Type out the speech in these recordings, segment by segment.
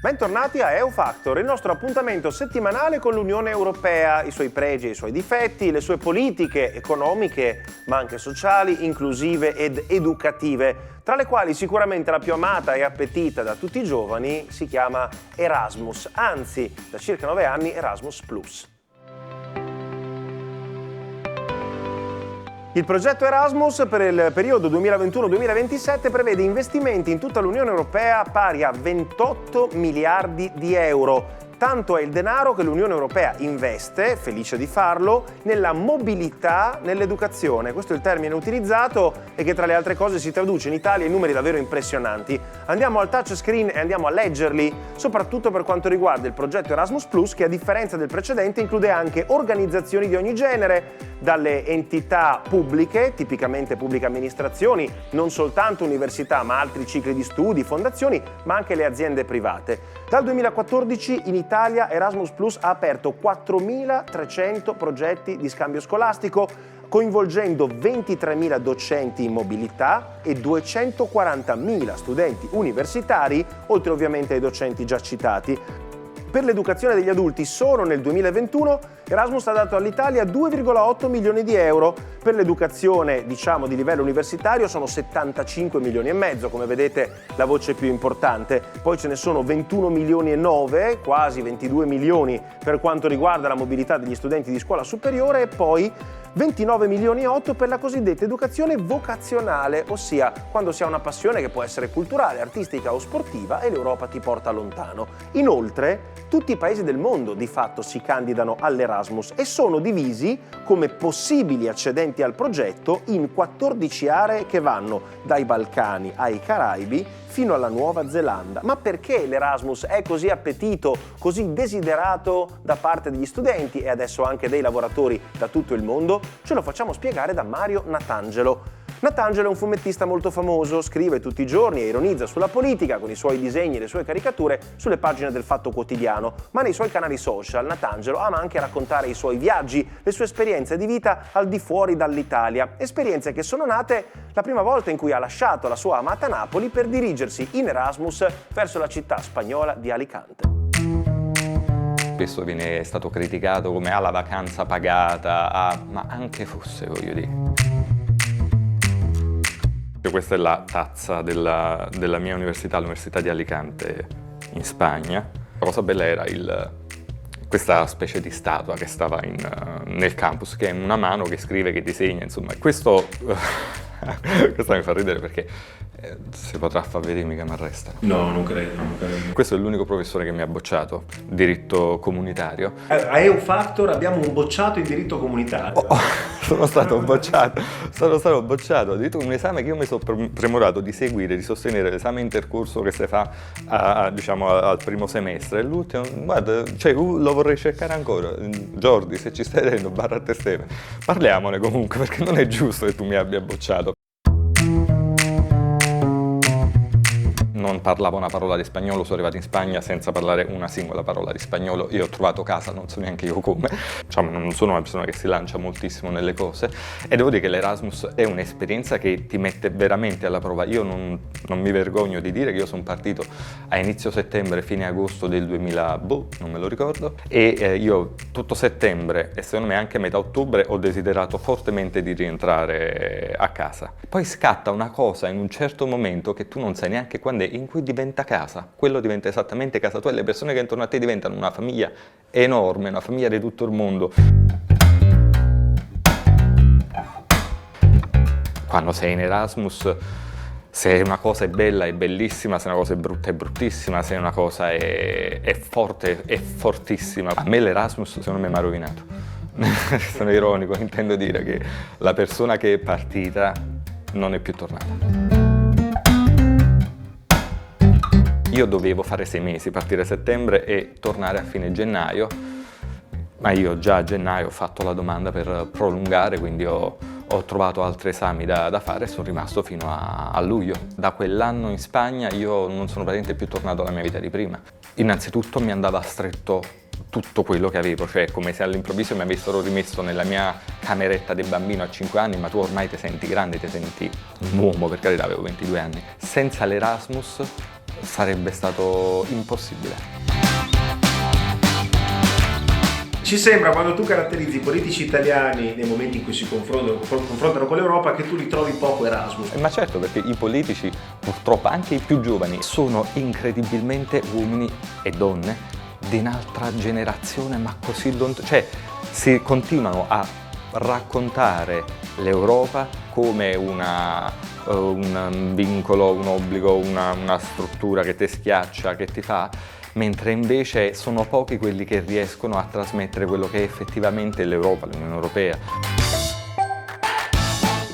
Bentornati a EU Factor, il nostro appuntamento settimanale con l'Unione Europea, i suoi pregi e i suoi difetti, le sue politiche economiche, ma anche sociali, inclusive ed educative, tra le quali sicuramente la più amata e appetita da tutti i giovani si chiama Erasmus, anzi, da circa 9 anni Erasmus+. Il progetto Erasmus per il periodo 2021-2027 prevede investimenti in tutta l'Unione Europea pari a 28 miliardi di euro. Tanto è il denaro che l'Unione Europea investe, felice di farlo, nella mobilità nell'educazione. Questo è il termine utilizzato e che tra le altre cose si traduce in Italia in numeri davvero impressionanti. Andiamo al touchscreen e andiamo a leggerli, soprattutto per quanto riguarda il progetto Erasmus+, che a differenza del precedente include anche organizzazioni di ogni genere, dalle entità pubbliche, tipicamente pubbliche amministrazioni, non soltanto università ma altri cicli di studi, fondazioni, ma anche le aziende private. Dal 2014 in Italia Erasmus+ ha aperto 4.300 progetti di scambio scolastico, coinvolgendo 23.000 docenti in mobilità e 240.000 studenti universitari, oltre ovviamente ai docenti già citati. Per l'educazione degli adulti solo nel 2021 Erasmus ha dato all'Italia 2,8 milioni di euro. Per l'educazione, di livello universitario sono 75 milioni e mezzo, come vedete la voce più importante. Poi ce ne sono 21 milioni e 9, quasi 22 milioni per quanto riguarda la mobilità degli studenti di scuola superiore e poi 29 milioni e 8 per la cosiddetta educazione vocazionale, ossia quando si ha una passione che può essere culturale, artistica o sportiva e l'Europa ti porta lontano. Inoltre, tutti i paesi del mondo di fatto si candidano all'Erasmus e sono divisi come possibili accedenti al progetto in 14 aree che vanno dai Balcani ai Caraibi fino alla Nuova Zelanda. Ma perché l'Erasmus è così appetito, così desiderato da parte degli studenti e adesso anche dei lavoratori da tutto il mondo? Ce lo facciamo spiegare da Mario Natangelo. Natangelo è un fumettista molto famoso, scrive tutti i giorni e ironizza sulla politica con i suoi disegni e le sue caricature sulle pagine del Fatto Quotidiano, ma nei suoi canali social Natangelo ama anche raccontare i suoi viaggi, le sue esperienze di vita al di fuori dall'Italia, esperienze che sono nate la prima volta in cui ha lasciato la sua amata Napoli per dirigersi in Erasmus verso la città spagnola di Alicante. Spesso viene stato criticato come la vacanza pagata, ma anche fosse, voglio dire. Questa è la tazza della mia università, l'Università di Alicante in Spagna. La cosa bella era questa specie di statua che stava nel campus, che è una mano che scrive, che disegna, insomma. Questo mi fa ridere perché si potrà far vedere, mica mi arrestano. No, non credo. Questo è l'unico professore che mi ha bocciato, diritto comunitario. A EU Factor abbiamo un bocciato in diritto comunitario. Sono stato bocciato addirittura un esame che io mi sono premurato di seguire, di sostenere l'esame intercorso che si fa al primo semestre, e l'ultimo, guarda, lo vorrei cercare ancora. Jordi, se ci stai vedendo, barra a te Steve, parliamone comunque, perché non è giusto che tu mi abbia bocciato. Non parlavo una parola di spagnolo, sono arrivato in Spagna senza parlare una singola parola di spagnolo. Io ho trovato casa, non so neanche io come. Non sono una persona che si lancia moltissimo nelle cose e devo dire che l'Erasmus è un'esperienza che ti mette veramente alla prova. Io non mi vergogno di dire che io sono partito a inizio settembre, fine agosto del 2000, non me lo ricordo, e io tutto settembre e secondo me anche metà ottobre ho desiderato fortemente di rientrare a casa. Poi scatta una cosa in un certo momento che tu non sai neanche quando è, in cui diventa casa, quello diventa esattamente casa tua e le persone che intorno a te diventano una famiglia enorme, una famiglia di tutto il mondo. Quando sei in Erasmus, se una cosa è bella è bellissima, se una cosa è brutta è bruttissima, se una cosa è forte è fortissima. A me l'Erasmus secondo me mi ha rovinato. Sono ironico, intendo dire che la persona che è partita non è più tornata. Io dovevo fare 6 mesi, partire a settembre e tornare a fine gennaio, ma io già a gennaio ho fatto la domanda per prolungare, quindi ho trovato altri esami da fare e sono rimasto fino a luglio. Da quell'anno in Spagna io non sono praticamente più tornato alla mia vita di prima. Innanzitutto mi andava stretto tutto quello che avevo, cioè come se all'improvviso mi avessero rimesso nella mia cameretta del bambino a 5 anni, ma tu ormai ti senti grande, ti senti un uomo, per carità, avevo 22 anni. Senza l'Erasmus sarebbe stato impossibile. Ci sembra, quando tu caratterizzi i politici italiani nei momenti in cui si confrontano con l'Europa, che tu li trovi poco Erasmus. Ma certo, perché i politici, purtroppo anche i più giovani, sono incredibilmente uomini e donne di un'altra generazione, ma così lontano. Cioè, si continuano a raccontare l'Europa come un vincolo, un obbligo, una struttura che ti schiaccia, che ti fa, mentre invece sono pochi quelli che riescono a trasmettere quello che è effettivamente l'Europa, l'Unione Europea.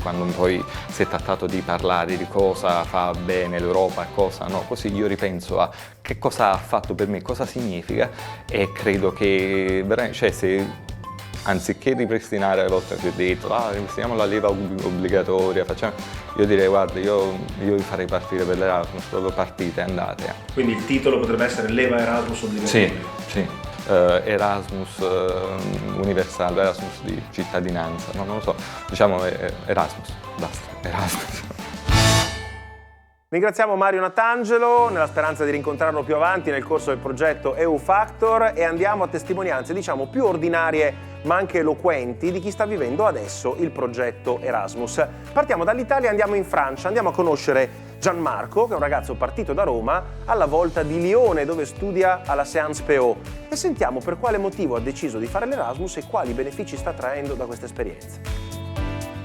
Quando poi si è trattato di parlare di cosa fa bene l'Europa, cosa no, così io ripenso a che cosa ha fatto per me, cosa significa, e credo che cioè, se anziché ripristinare la volta che ho detto, ripristiniamo la leva obbligatoria, io direi guarda, io vi farei partire per l'Erasmus, proprio partite, andate. Quindi il titolo potrebbe essere Leva Erasmus obbligatoria? Sì. Erasmus universale, Erasmus di cittadinanza, non lo so, diciamo Erasmus, basta, Erasmus. Ringraziamo Mario Natangelo, nella speranza di rincontrarlo più avanti nel corso del progetto EU Factor, e andiamo a testimonianze, diciamo, più ordinarie ma anche eloquenti di chi sta vivendo adesso il progetto Erasmus. Partiamo dall'Italia e andiamo in Francia, andiamo a conoscere Gianmarco, che è un ragazzo partito da Roma, alla volta di Lione, dove studia alla Sciences Po, e sentiamo per quale motivo ha deciso di fare l'Erasmus e quali benefici sta traendo da questa esperienza.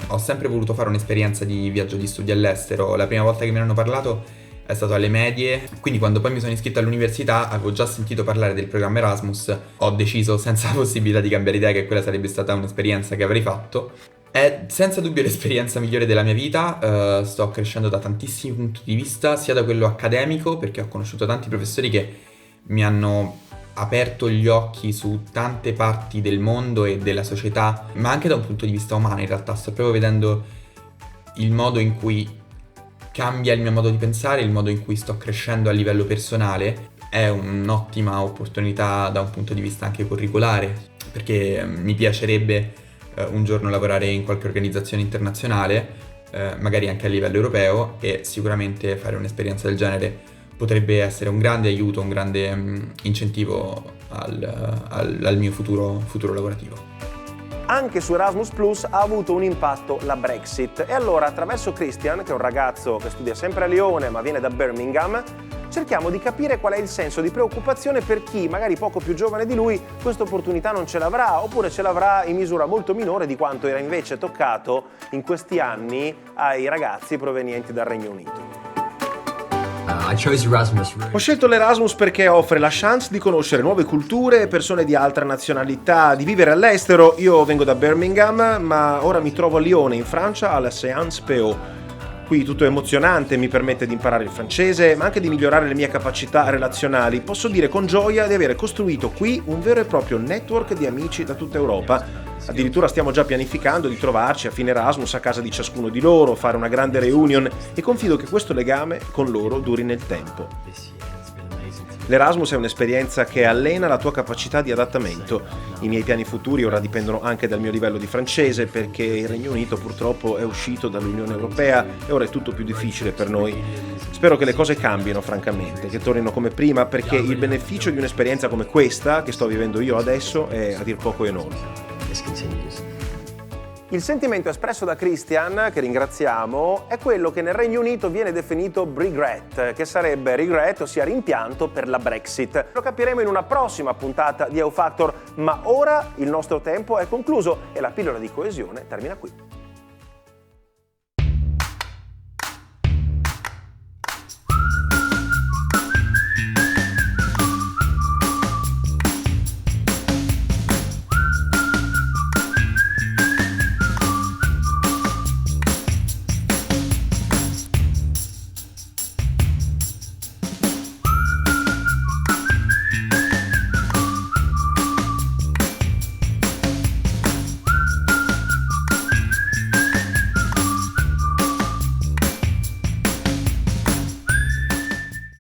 Ho sempre voluto fare un'esperienza di viaggio di studio all'estero. La prima volta che me ne hanno parlato è stato alle medie, quindi quando poi mi sono iscritto all'università avevo già sentito parlare del programma Erasmus. Ho deciso senza possibilità di cambiare idea che quella sarebbe stata un'esperienza che avrei fatto. È senza dubbio l'esperienza migliore della mia vita. Sto crescendo da tantissimi punti di vista, sia da quello accademico, perché ho conosciuto tanti professori che mi hanno aperto gli occhi su tante parti del mondo e della società, ma anche da un punto di vista umano. In realtà sto proprio vedendo il modo in cui cambia il mio modo di pensare, il modo in cui sto crescendo a livello personale. È un'ottima opportunità da un punto di vista anche curricolare, perché mi piacerebbe un giorno lavorare in qualche organizzazione internazionale, magari anche a livello europeo, e sicuramente fare un'esperienza del genere potrebbe essere un grande aiuto, un grande incentivo al mio futuro lavorativo. Anche su Erasmus Plus ha avuto un impatto la Brexit, e allora attraverso Christian, che è un ragazzo che studia sempre a Lione ma viene da Birmingham, cerchiamo di capire qual è il senso di preoccupazione per chi, magari poco più giovane di lui, questa opportunità non ce l'avrà, oppure ce l'avrà in misura molto minore di quanto era invece toccato in questi anni ai ragazzi provenienti dal Regno Unito. Ho scelto l'Erasmus perché offre la chance di conoscere nuove culture, persone di altra nazionalità, di vivere all'estero. Io vengo da Birmingham, ma ora mi trovo a Lione, in Francia, alla Sciences Po. Qui tutto è emozionante, mi permette di imparare il francese, ma anche di migliorare le mie capacità relazionali. Posso dire con gioia di aver costruito qui un vero e proprio network di amici da tutta Europa. Addirittura stiamo già pianificando di trovarci a fine Erasmus a casa di ciascuno di loro, fare una grande reunion, e confido che questo legame con loro duri nel tempo. L'Erasmus è un'esperienza che allena la tua capacità di adattamento. I miei piani futuri ora dipendono anche dal mio livello di francese, perché il Regno Unito purtroppo è uscito dall'Unione Europea e ora è tutto più difficile per noi. Spero che le cose cambino, francamente, che tornino come prima, perché il beneficio di un'esperienza come questa che sto vivendo io adesso è a dir poco enorme. Il sentimento espresso da Christian, che ringraziamo, è quello che nel Regno Unito viene definito regret, che sarebbe regret, ossia rimpianto per la Brexit. Lo capiremo in una prossima puntata di EU Factor, ma ora il nostro tempo è concluso e la pillola di coesione termina qui.